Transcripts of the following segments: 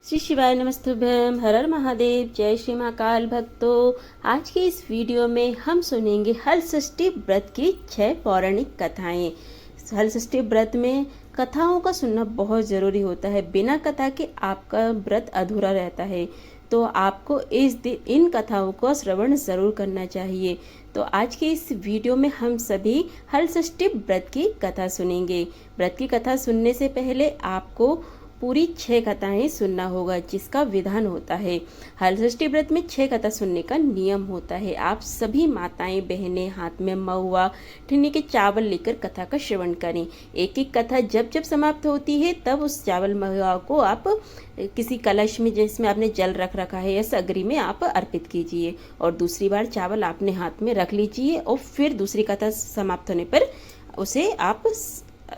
श्री शिवाय नमस्तुभ्यम, हर हर महादेव, जय श्री महाकाल भक्तों। आज के इस वीडियो में हम सुनेंगे हलषष्ठी व्रत की 6 पौराणिक कथाएं। हलषष्ठी व्रत में कथाओं का सुनना बहुत ज़रूरी होता है। बिना कथा के आपका व्रत अधूरा रहता है, तो आपको इस दिन इन कथाओं का श्रवण ज़रूर करना चाहिए। तो आज के इस वीडियो में हम सभी हलषष्ठी व्रत की कथा सुनेंगे। व्रत की कथा सुनने से पहले आपको पूरी 6 कथाएं सुनना होगा, जिसका विधान होता है। हलषष्ठी व्रत में 6 कथा सुनने का नियम होता है। आप सभी माताएं बहनें हाथ में महुआ ठिन्नी के चावल लेकर कथा का श्रवण करें। एक एक कथा जब जब समाप्त होती है तब उस चावल महुआ को आप किसी कलश में जिसमें आपने जल रख रखा है या सगरी में आप अर्पित कीजिए, और दूसरी बार चावल आपने हाथ में रख लीजिए और फिर दूसरी कथा समाप्त होने पर उसे आप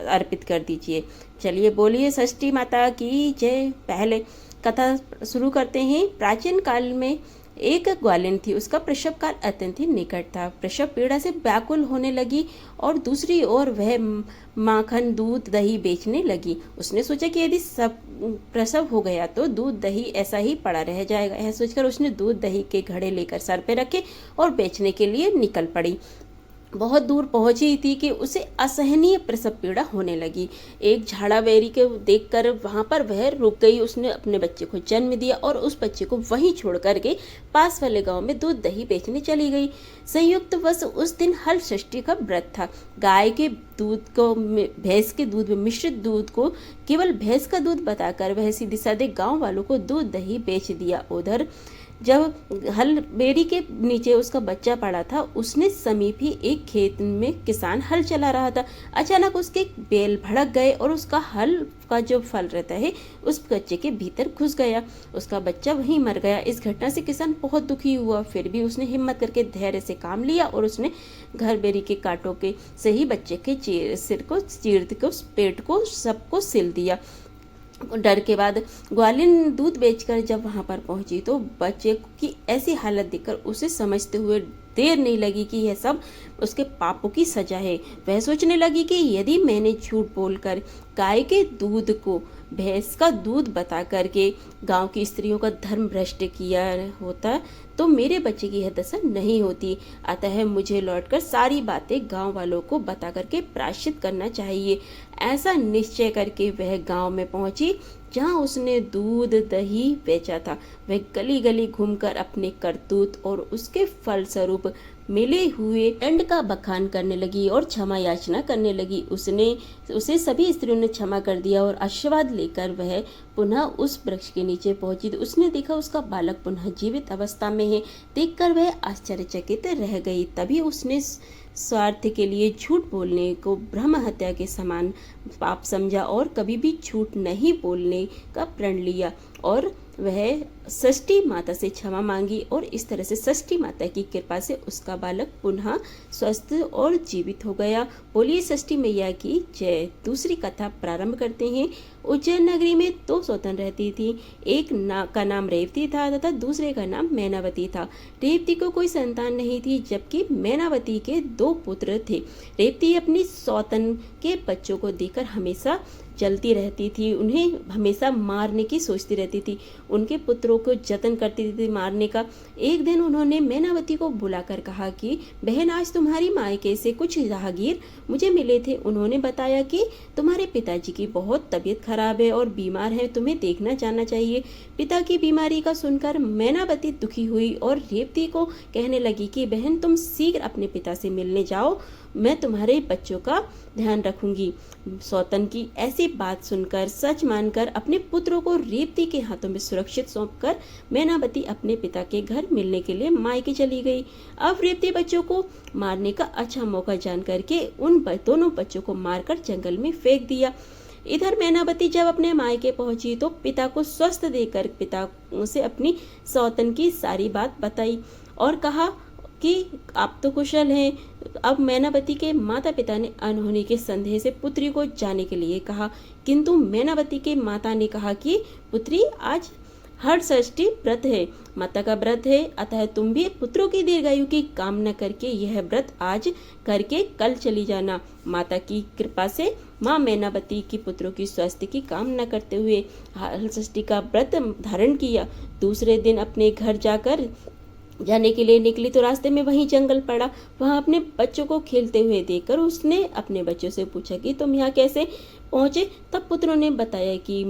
अर्पित कर दीजिए। चलिए बोलिए षष्ठी माता की जय। पहले कथा शुरू करते हैं। प्राचीन काल में एक ग्वालिन थी, उसका प्रसव काल अत्यंत ही निकट था। प्रसव पीड़ा से व्याकुल होने लगी और दूसरी ओर वह माखन दूध दही बेचने लगी। उसने सोचा कि यदि सब प्रसव हो गया तो दूध दही ऐसा ही पड़ा रह जाएगा। यह सोचकर उसने दूध दही के घड़े लेकर सर पे रखे और बेचने के लिए निकल पड़ी। बहुत दूर पहुंची थी कि उसे असहनीय प्रसव पीड़ा होने लगी। एक झाड़ावेरी के देखकर वहां पर वह रुक गई। उसने अपने बच्चे को जन्म दिया और उस बच्चे को वहीं छोड़ करके पास वाले गांव में दूध दही बेचने चली गई। संयुक्त वश उस दिन हलषष्ठी का व्रत था। गाय के दूध को भैंस के दूध में मिश्रित दूध को केवल भैंस का दूध बताकर वह सीधे साधे गाँव वालों को दूध दही बेच दिया। उधर जब हल बेड़ी के नीचे उसका बच्चा पड़ा था, उसने समीप ही एक खेत में किसान हल चला रहा था। अचानक उसके बैल भड़क गए और उसका हल का जो फल रहता है उस बच्चे के भीतर घुस गया। उसका बच्चा वहीं मर गया। इस घटना से किसान बहुत दुखी हुआ, फिर भी उसने हिम्मत करके धैर्य से काम लिया और उसने घर बेरी के कांटों के से ही बच्चे के सिर को चीर को पेट को सबको सिल दिया। डर के बाद ग्वालिन दूध बेचकर जब वहां पर पहुंची तो बच्चे की ऐसी हालत देखकर उसे समझते हुए देर नहीं लगी कि यह सब उसके पापों की सजा है। वह सोचने लगी कि यदि मैंने झूठ बोलकर गाय के दूध को भैंस का दूध बता करके गांव की स्त्रियों का धर्म भ्रष्ट किया होता तो मेरे बच्चे की यह दशा नहीं होती। अतः मुझे लौटकर सारी बातें गांव वालों को बता करके प्रायश्चित करना चाहिए। ऐसा निश्चय करके वह गांव में पहुंची जहां उसने दूध दही बेचा था। वह गली गली घूमकर अपने करतूत और उसके फल स्वरूप मिले हुए दंड का बखान करने लगी और क्षमा याचना करने लगी। उसे सभी स्त्रियों ने क्षमा कर दिया और आशीर्वाद लेकर वह पुनः उस वृक्ष के नीचे पहुंची। तो उसने देखा उसका बालक पुनः जीवित अवस्था में है। देखकर वह आश्चर्यचकित रह गई। तभी उसने स्वार्थ के लिए झूठ बोलने को ब्रह्म हत्या के समान पाप समझा और कभी भी झूठ नहीं बोलने का प्रण लिया, और वह षष्ठी माता से क्षमा मांगी। और इस तरह से षष्ठी माता की कृपा से उसका बालक पुनः स्वस्थ और जीवित हो गया। बोलिए षष्ठी मैया की जय। दूसरी कथा प्रारंभ करते हैं। उज्जैन नगरी में 2 सौतन रहती थी। एक का नाम रेवती था तथा दूसरे का नाम मैनावती था। रेवती को कोई संतान नहीं थी, जबकि मैनावती के 2 पुत्र थे। रेवती अपनी सौतन के बच्चों को देखकर हमेशा जलती रहती थी, उन्हें हमेशा मारने की सोचती रहती थी, उनके पुत्रों को जतन करती थी मारने का। एक दिन उन्होंने मैनावती को बुलाकर कहा कि बहन, आज तुम्हारी मायके से कुछ राहगीर मुझे मिले थे। उन्होंने बताया कि तुम्हारे पिताजी की बहुत तबीयत खराब है और बीमार है, तुम्हें देखना जाना चाहिए। पिता की बीमारी का सुनकर मैनावती दुखी हुई और रेवती को कहने लगी कि बहन, तुम शीघ्र अपने पिता से मिलने जाओ, मैं तुम्हारे बच्चों का ध्यान रखूंगी। सौतन की ऐसी बात सुनकर सच मानकर अपने पुत्रों को रेवती के हाथों में सुरक्षित सौंपकर मैनावती अपने पिता के घर मिलने के लिए मायके चली गई। अब रेवती बच्चों को मारने का अच्छा मौका जान करके उन दोनों बच्चों को मारकर जंगल में फेंक दिया। इधर मैनावती जब अपने मायके पहुंची तो पिता को स्वस्थ देकर पिता से अपनी सौतन की सारी बात बताई और कहा कि आप तो कुशल हैं। अब मैनावती के माता पिता ने अनहोनी के संदेह से पुत्री को जाने के लिए कहा, किंतु मैनावती के माता ने कहा कि पुत्री, आज हर षष्ठी व्रत है, माता का व्रत है, अतः तुम भी पुत्रों की दीर्घायु की कामना करके यह व्रत आज करके कल चली जाना। माता की कृपा से माँ मैनावती की पुत्रों की स्वास्थ्य की कामना करते हुए हल षष्ठी का व्रत धारण किया। दूसरे दिन अपने घर जाने के लिए निकली तो रास्ते में वहीं जंगल पड़ा। वहां अपने बच्चों को खेलते हुए देखकर उसने अपने बच्चों से पूछा कि तुम यहाँ कैसे पहुंचे। तब पुत्रों ने बताया कि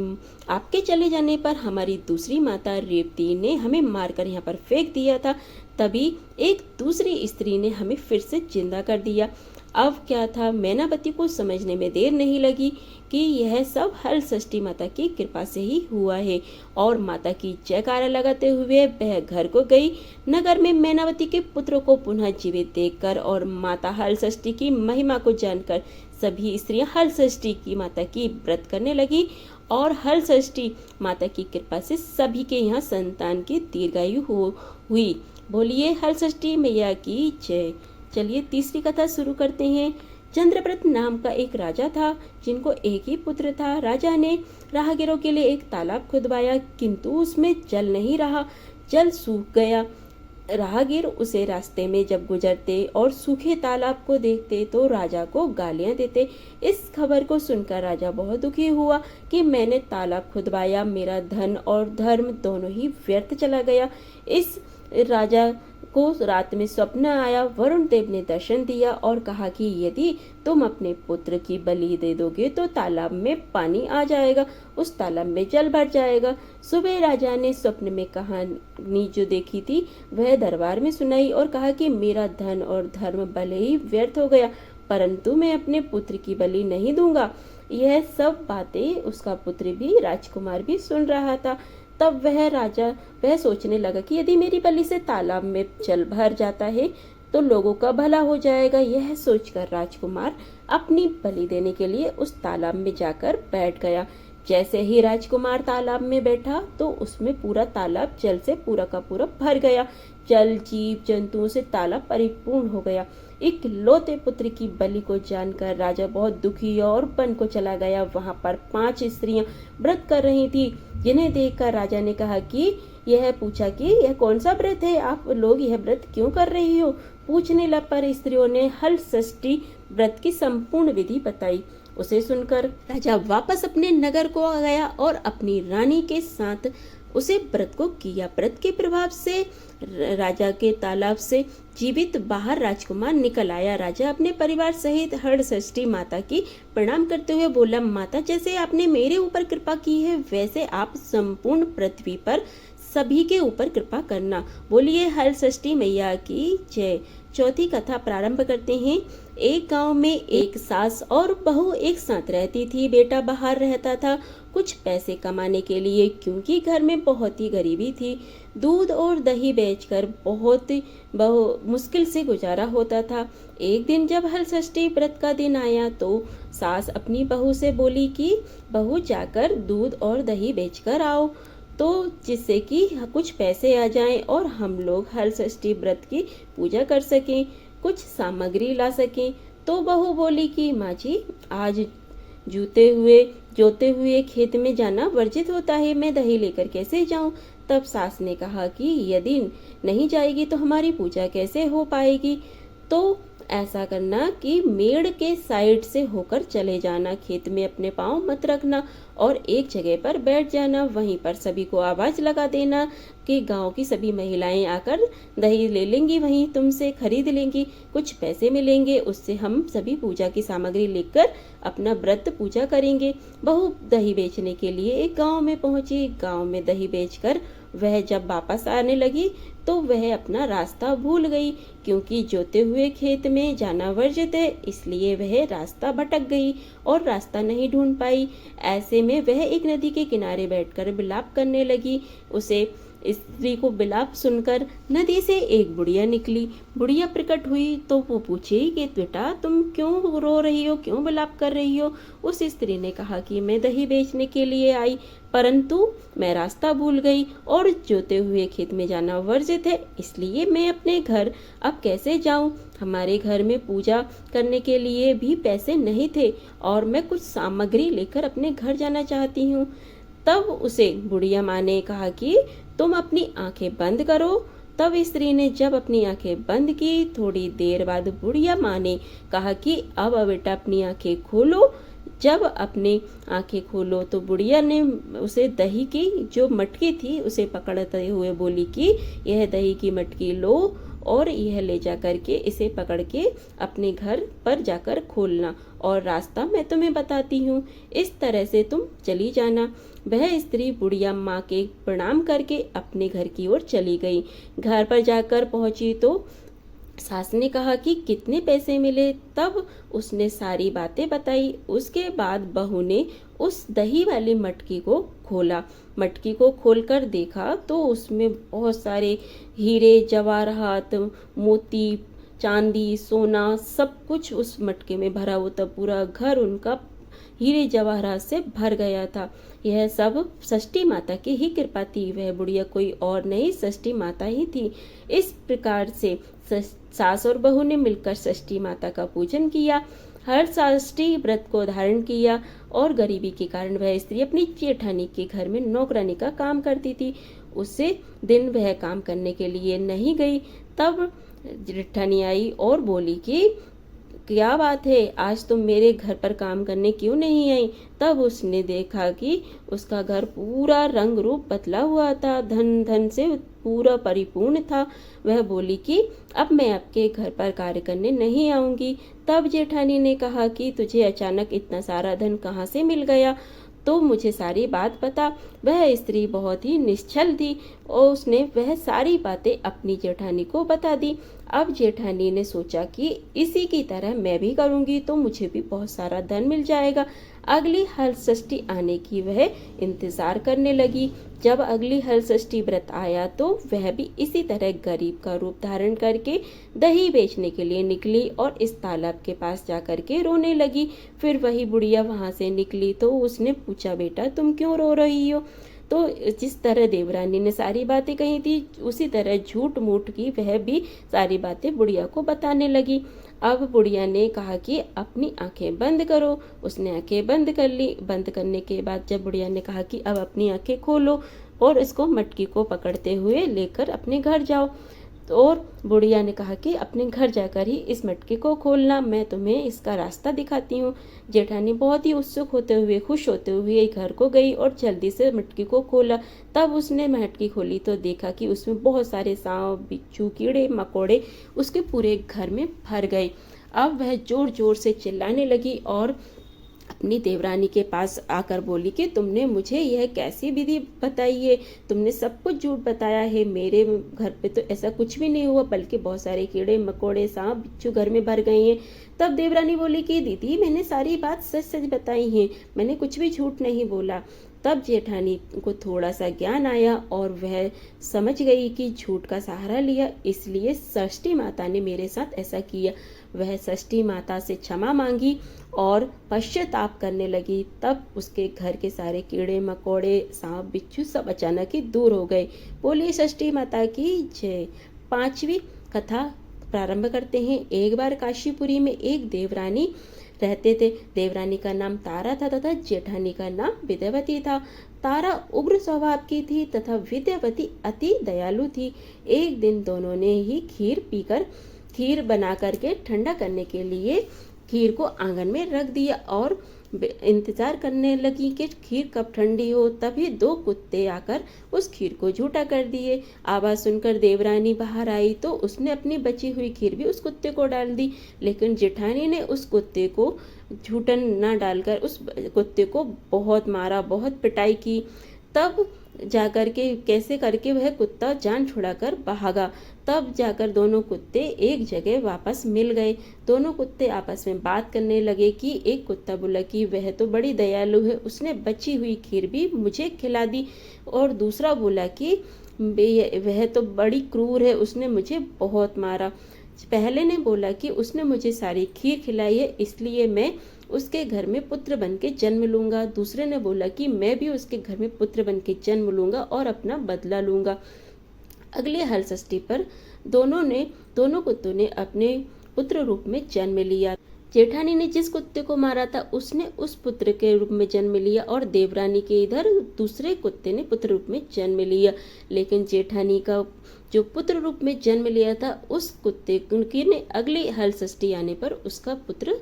आपके चले जाने पर हमारी दूसरी माता रेवती ने हमें मारकर यहाँ पर फेंक दिया था, तभी एक दूसरी स्त्री ने हमें फिर से जिंदा कर दिया। अब क्या था, मैनावती को समझने में देर नहीं लगी कि यह सब हल षष्ठी माता की कृपा से ही हुआ है, और माता की जयकारा लगाते हुए वह घर को गई। नगर में मैनावती के पुत्रों को पुनः जीवित देखकर और माता हल षष्ठी की महिमा को जानकर सभी स्त्रियां हल षष्ठी की माता की व्रत करने लगी, और हल षष्ठी माता की कृपा से सभी के यहाँ संतान की दीर्घायु हुई। बोलिए हल षष्ठी मैया की जय। चलिए तीसरी कथा शुरू करते हैं। चंद्रव्रत नाम का एक राजा था, जिनको एक ही पुत्र था। राजा ने राहगीरों के लिए एक तालाब खुदवाया, किंतु उसमें जल नहीं रहा, जल सूख गया। राहगीर उसे रास्ते में जब गुजरते और सूखे तालाब को देखते तो राजा को गालियां देते। इस खबर को सुनकर राजा बहुत दुखी हुआ कि मैंने तालाब खुदवाया, मेरा धन और धर्म दोनों ही व्यर्थ चला गया। इस राजा को रात में स्वप्न आया। वरुण देव ने दर्शन दिया और कहा कि यदि तुम अपने पुत्र की बलि दे दोगे तो तालाब में पानी आ जाएगा, उस तालाब में जल भर जाएगा। सुबह राजा ने स्वप्न में कहानी जो देखी थी वह दरबार में सुनाई और कहा कि मेरा धन और धर्म भले ही व्यर्थ हो गया, परंतु मैं अपने पुत्र की बलि नहीं दूंगा। यह सब बातें उसका पुत्र भी राजकुमार भी सुन रहा था। तब वह सोचने लगा कि यदि मेरी बलि से तालाब में जल भर जाता है तो लोगों का भला हो जाएगा। यह सोचकर राजकुमार अपनी बलि देने के लिए उस तालाब में जाकर बैठ गया। जैसे ही राजकुमार तालाब में बैठा तो उसमें पूरा तालाब जल से पूरा का पूरा भर गया। जल जीव जंतुओं से तालाब परिपूर्ण हो गया। इकलौते पुत्र की बलि को जानकर राजा बहुत दुखी और वन को चला गया। वहां पर 5 स्त्रियां व्रत कर रही थी, जिन्हें देखकर राजा ने कहा कि पूछा कि यह कौन सा व्रत है, आप लोग यह व्रत क्यों कर रही हो। पूछने लग पर स्त्रियों ने हल षष्ठी व्रत की संपूर्ण विधि बताई। उसे सुनकर राजा वापस अपने नगर को आ गया और अपनी रानी के साथ उसे व्रत को किया। व्रत के प्रभाव से राजा के तालाब से जीवित बाहर राजकुमार निकल आया। राजा अपने परिवार सहित हल षष्ठी माता की प्रणाम करते हुए बोला, माता जैसे आपने मेरे ऊपर कृपा की है वैसे आप संपूर्ण पृथ्वी पर सभी के ऊपर कृपा करना। बोलिए हल षष्ठी मैया की जय। चौथी कथा प्रारंभ करते हैं। एक गांव में एक सास और बहू एक साथ रहती थी। बेटा बाहर रहता था कुछ पैसे कमाने के लिए, क्योंकि घर में बहुत ही गरीबी थी। दूध और दही बेचकर बहुत मुश्किल से गुजारा होता था। एक दिन जब हल षष्ठी व्रत का दिन आया तो सास अपनी बहू से बोली कि बहू जाकर दूध और दही बेचकर आओ, तो जिससे कि कुछ पैसे आ जाएं और हम लोग हल षष्ठी व्रत की पूजा कर सकें, कुछ सामग्री ला सकें। तो बहू बोली कि माँ जी आज जोते हुए खेत में जाना वर्जित होता है, मैं दही लेकर कैसे जाऊं। तब सास ने कहा कि यदि नहीं जाएगी तो हमारी पूजा कैसे हो पाएगी। तो ऐसा करना कि मेड़ के साइड से होकर चले जाना, खेत में अपने पाँव मत रखना और एक जगह पर बैठ जाना। वहीं पर सभी को आवाज लगा देना कि गांव की सभी महिलाएं आकर दही ले लेंगी, वहीं तुमसे खरीद लेंगी, कुछ पैसे मिलेंगे, उससे हम सभी पूजा की सामग्री लेकर अपना व्रत पूजा करेंगे। बहू दही बेचने के लिए एक गांव में पहुंची। गांव में दही बेचकर वह जब वापस आने लगी तो वह अपना रास्ता भूल गई, क्योंकि जोते हुए खेत में जाना वर्जित है, इसलिए वह रास्ता भटक गई और रास्ता नहीं ढूंढ पाई। ऐसे में वह एक नदी के किनारे बैठकर विलाप करने लगी। उसे स्त्री को विलाप सुनकर नदी से एक बुढ़िया निकली। बुढ़िया प्रकट हुई तो वो पूछी कि बेटा तुम क्यों रो रही हो, क्यों विलाप कर रही हो। उस स्त्री ने कहा कि मैं दही बेचने के लिए आई, परंतु मैं रास्ता भूल गई और जोते हुए खेत में जाना वर्जित है, इसलिए मैं अपने घर अब कैसे जाऊं। हमारे घर में पूजा करने के लिए भी पैसे नहीं थे और मैं कुछ सामग्री लेकर अपने घर जाना चाहती हूँ। तब उसे बुढ़िया माँ ने कहा कि तुम अपनी आंखें बंद करो। तब स्त्री ने जब अपनी आंखें बंद की, थोड़ी देर बाद बुढ़िया माँ ने कहा कि अब बेटा अपनी आंखें खोलो। जब अपनी आंखें खोलो तो बुढ़िया ने उसे दही की जो मटकी थी उसे पकड़ते हुए बोली कि यह दही की मटकी लो और यह ले जा करके इसे पकड़ के अपने घर पर जाकर खोलना, और रास्ता मैं तुम्हें बताती हूँ, इस तरह से तुम चली जाना। वह स्त्री बुढ़िया माँ के प्रणाम करके अपने घर की ओर चली गई। घर पर जाकर पहुंची तो सास ने कहा कि कितने पैसे मिले। तब उसने सारी बातें बताई। उसके बाद बहू ने उस दही वाली मटकी को खोला। मटकी को खोलकर देखा तो उसमें बहुत सारे हीरे जवाहरात, मोती, चांदी, सोना सब कुछ उस मटके में भरा हुआ था। पूरा घर उनका हीरे जवाहरात से भर गया था। यह सब षष्ठी माता की ही कृपा थी। वह बुढ़िया कोई और नहीं, षष्ठी माता ही थी। इस प्रकार से सास और बहू ने मिलकर षष्ठी माता का पूजन किया। हर षष्ठी व्रत को धारण किया और गरीबी के कारण वह स्त्री अपनी जेठानी के घर में नौकरानी का काम करती थी। उसे दिन वह काम करने के लिए नहीं गई। तब जेठानी आई और बोली कि क्या बात है, आज तुम मेरे घर पर काम करने क्यों नहीं आई? तब उसने देखा कि उसका घर पूरा रंग रूप बदला हुआ था, धन धन से पूरा परिपूर्ण था। वह बोली कि अब मैं आपके घर पर कार्य करने नहीं आऊंगी। तब जेठानी ने कहा कि तुझे अचानक इतना सारा धन कहाँ से मिल गया, तो मुझे सारी बात बता। वह स्त्री बहुत ही निश्चल थी और उसने वह सारी बातें अपनी जेठानी को बता दी। अब जेठानी ने सोचा कि इसी की तरह मैं भी करूंगी तो मुझे भी बहुत सारा धन मिल जाएगा। अगली हल षष्ठी आने की वह इंतजार करने लगी। जब अगली हल षष्ठी व्रत आया तो वह भी इसी तरह गरीब का रूप धारण करके दही बेचने के लिए निकली और इस तालाब के पास जाकर के रोने लगी। फिर वही बुढ़िया वहां से निकली तो उसने पूछा, बेटा तुम क्यों रो रही हो? तो जिस तरह देवरानी ने सारी बातें कही थी उसी तरह झूठ मूठ की वह भी सारी बातें बुढ़िया को बताने लगी। अब बुढ़िया ने कहा कि अपनी आंखें बंद करो। उसने आंखें बंद कर ली। बंद करने के बाद जब बुढ़िया ने कहा कि अब अपनी आंखें खोलो और इसको मटकी को पकड़ते हुए लेकर अपने घर जाओ, और बुढ़िया ने कहा कि अपने घर जाकर ही इस मटके को खोलना, मैं तुम्हें इसका रास्ता दिखाती हूँ। जेठानी बहुत ही उत्सुक होते हुए, खुश होते हुए घर को गई और जल्दी से मटकी को खोला। तब उसने मटकी खोली तो देखा कि उसमें बहुत सारे सांप, बिच्छू, कीड़े मकोड़े उसके पूरे घर में भर गए। अब वह जोर जोर से चिल्लाने लगी और अपनी देवरानी के पास आकर बोली कि तुमने मुझे यह कैसी विधि बताई है? तुमने सब कुछ झूठ बताया है। मेरे घर पे तो ऐसा कुछ भी नहीं हुआ, बल्कि बहुत सारे कीड़े मकोड़े, सांप, बिच्छू घर में भर गए हैं। तब देवरानी बोली कि दीदी मैंने सारी बात सच सच बताई है, मैंने कुछ भी झूठ नहीं बोला। तब जेठानी को थोड़ा सा ज्ञान आया और वह समझ गई कि झूठ का सहारा लिया, इसलिए षष्ठी माता ने मेरे साथ ऐसा किया। वह षष्ठी माता से क्षमा मांगी और पश्चाताप करने लगी। तब उसके घर के सारे कीड़े मकोड़े, सांप, बिच्छू सब अचानक ही दूर हो गए। बोलिए षष्ठी माता की जय। 5वीं कथा प्रारंभ करते हैं। एक बार काशीपुरी में एक देवरानी रहते थे। देवरानी का नाम तारा था तथा जेठानी का नाम विद्यावती था। तारा उग्र स्वभाव की थी तथा विद्यावती अति दयालु थी। एक दिन दोनों ने ही खीर बना करके ठंडा करने के लिए खीर को आंगन में रख दिया और इंतजार करने लगी कि खीर कब ठंडी हो। तभी 2 कुत्ते आकर उस खीर को झूठा कर दिए। आवाज सुनकर देवरानी बाहर आई तो उसने अपनी बची हुई खीर भी उस कुत्ते को डाल दी, लेकिन जेठानी ने उस कुत्ते को झूठन न डालकर उस कुत्ते को बहुत मारा, बहुत पिटाई की। तब जाकर के कैसे करके वह कुत्ता जान छुड़ाकर भागा। तब जाकर दोनों कुत्ते एक जगह वापस मिल गए। दोनों कुत्ते आपस में बात करने लगे कि एक कुत्ता बोला कि वह तो बड़ी दयालु है, उसने बची हुई खीर भी मुझे खिला दी, और दूसरा बोला कि वह तो बड़ी क्रूर है, उसने मुझे बहुत मारा। पहले ने बोला कि उसने मुझे सारी खीर खिलाई है, इसलिए मैं उसके घर में पुत्र बन के जन्म लूंगा। दूसरे ने बोला कि मैं भी उसके घर में पुत्र बन के जन्म लूंगा और अपना बदला लूंगा। अगले हल षष्ठी पर दोनों कुत्तों ने अपने पुत्र रूप में जन्म लिया। जेठानी ने जिस कुत्ते को मारा था उसने उस पुत्र के रूप में जन्म लिया और देवरानी के इधर दूसरे कुत्ते ने पुत्र रूप में जन्म लिया। लेकिन जेठानी का जो पुत्र रूप में जन्म लिया था उस कुत्ते की ने अगली हल षष्ठी आने पर उसका पुत्र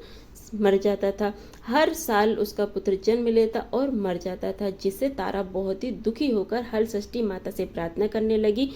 मर जाता था। हर साल उसका पुत्र जन्म लेता और मर जाता था, जिससे तारा बहुत ही दुखी होकर हल षष्ठी माता से प्रार्थना करने लगी।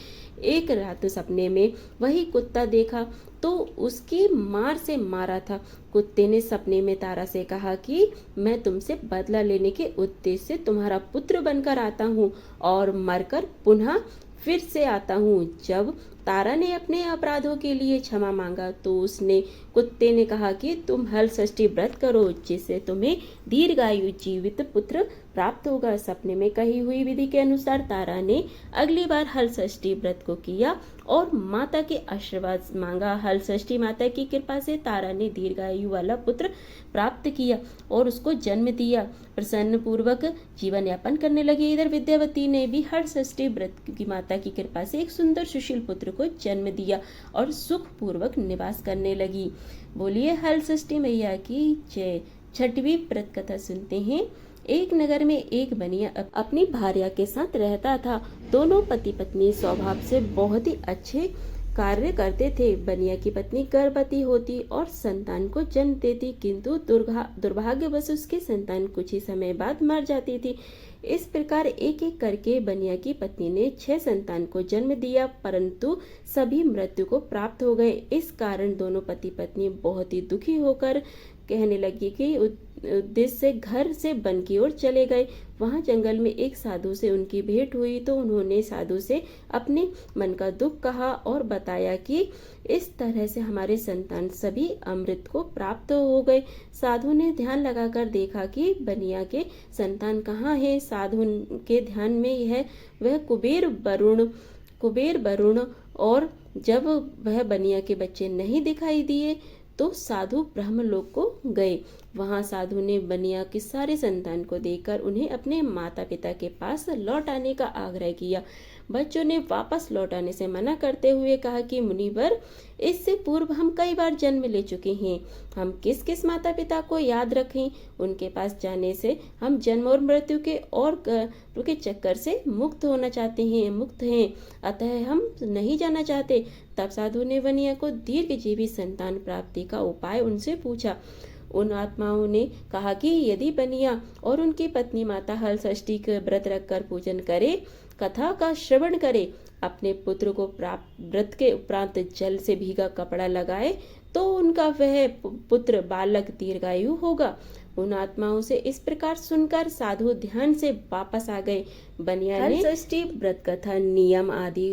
एक रात सपने में वही कुत्ता देखा तो उसकी मार से मारा था। कुत्ते ने सपने में तारा से कहा कि मैं तुमसे बदला लेने के उद्देश्य से तुम्हारा पुत्र बनकर आता हूँ और मरकर पुनः फिर से आता हूँ। जब तारा ने अपने अपराधों के लिए क्षमा मांगा तो उसने कुत्ते ने कहा कि तुम हल षष्ठी व्रत करो, जिससे तुम्हें दीर्घायु जीवित पुत्र प्राप्त होगा। सपने में कही हुई विधि के अनुसार तारा ने अगली बार हल षष्ठी व्रत को किया और माता के आशीर्वाद मांगा। हल षष्ठी माता की कृपा से तारा ने दीर्घायु वाला पुत्र प्राप्त किया और उसको जन्म दिया। प्रसन्न पूर्वक जीवन यापन करने लगी। इधर विद्यावती ने भी हल षष्ठी व्रत की माता की कृपा से एक सुंदर सुशील पुत्र को जन्म दिया और सुख पूर्वक निवास करने लगी। बोलिए हल षष्ठी मैया की जय। छठवीं व्रत कथा सुनते हैं। एक नगर में एक बनिया अपनी भार्या के साथ रहता था। दोनों पति पत्नी स्वभाव से बहुत ही अच्छे कार्य करते थे। बनिया की पत्नी गर्भवती होती और संतान को जन्म देती, किंतु दुर्भाग्यवश उसकी संतान कुछ ही समय बाद मर जाती थी। इस प्रकार एक एक करके बनिया की पत्नी ने 6 संतान को जन्म दिया, परंतु सभी मृत्यु को प्राप्त हो गए। इस कारण दोनों पति पत्नी बहुत ही दुखी होकर कहने लगी कि उद्देश्य से घर से वन की ओर चले गए। वहां जंगल में एक साधु से उनकी भेंट हुई तो उन्होंने साधु से अपने मन का दुख कहा और बताया कि इस तरह से हमारे संतान सभी अमृत को प्राप्त हो गए। साधु ने ध्यान लगाकर देखा कि बनिया के संतान कहाँ है। साधु के ध्यान में यह वह कुबेर वरुण और जब वह बनिया के बच्चे नहीं दिखाई दिए तो साधु ब्रह्मलोक को गए। वहां साधु ने बनिया के सारे संतान को देखकर उन्हें अपने माता पिता के पास लौट आने का आग्रह किया। बच्चों ने वापस लौट आने से मना करते हुए कहा कि मुनिवर, इससे पूर्व हम कई बार जन्म ले चुके हैं। हम किस किस माता पिता को याद रखें। उनके पास जाने से हम जन्म और मृत्यु के चक्कर से मुक्त हैं, अतः हम नहीं जाना चाहते। तब साधु ने बनिया को दीर्घजीवी संतान प्राप्ति का उपाय उनसे पूछा। उन आत्माओं ने कहा कि यदि बनिया और उनकी पत्नी माता हल षष्ठी का व्रत रखकर पूजन करे, कथा का श्रवण करे, अपने पुत्र को व्रत के उपरांत जल से भीगा कपड़ा लगाए तो उनका वह पुत्र बालक दीर्घायु होगा। उन आत्माओं से इस प्रकार सुनकर साधु ध्यान से वापस आ गए। बनिया ने हल षष्ठी व्रत कथा नियम आदि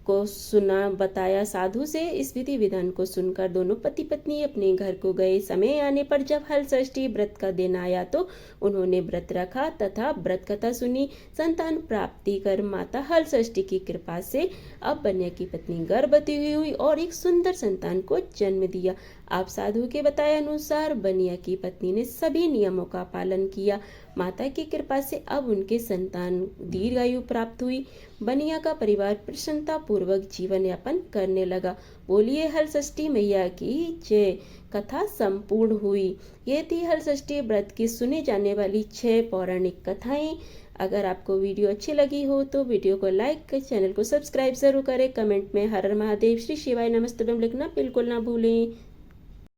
को सुना बताया। साधु से इस विधि विधान को सुनकर दोनों पति पत्नी अपने घर को गए। समय आने पर जब हल षष्ठी व्रत का दिन आया तो उन्होंने व्रत रखा तथा व्रत कथा सुनी। संतान प्राप्ति कर माता हल षष्ठी की कृपा से अब बनिया की पत्नी गर्भवती हुई और एक सुंदर संतान को जन्म दिया। आप साधु के बताए अनुसार बनिया की पत्नी ने सभी नियमों का पालन किया। माता की कृपा से अब उनके संतान दीर्घायु प्राप्त हुई। बनिया का परिवार प्रसन्नता पूर्वक जीवन यापन करने लगा। बोलिए हल षष्ठी मैया की जय। कथा संपूर्ण हुई। ये थी हल षष्ठी व्रत की सुने जाने वाली 6 पौराणिक कथाएं। अगर आपको वीडियो अच्छी लगी हो तो वीडियो को लाइक कर चैनल को सब्सक्राइब जरूर करें। कमेंट में हर हर महादेव, श्री शिवाय नमस्तुभ्यं लिखना बिल्कुल ना भूलें।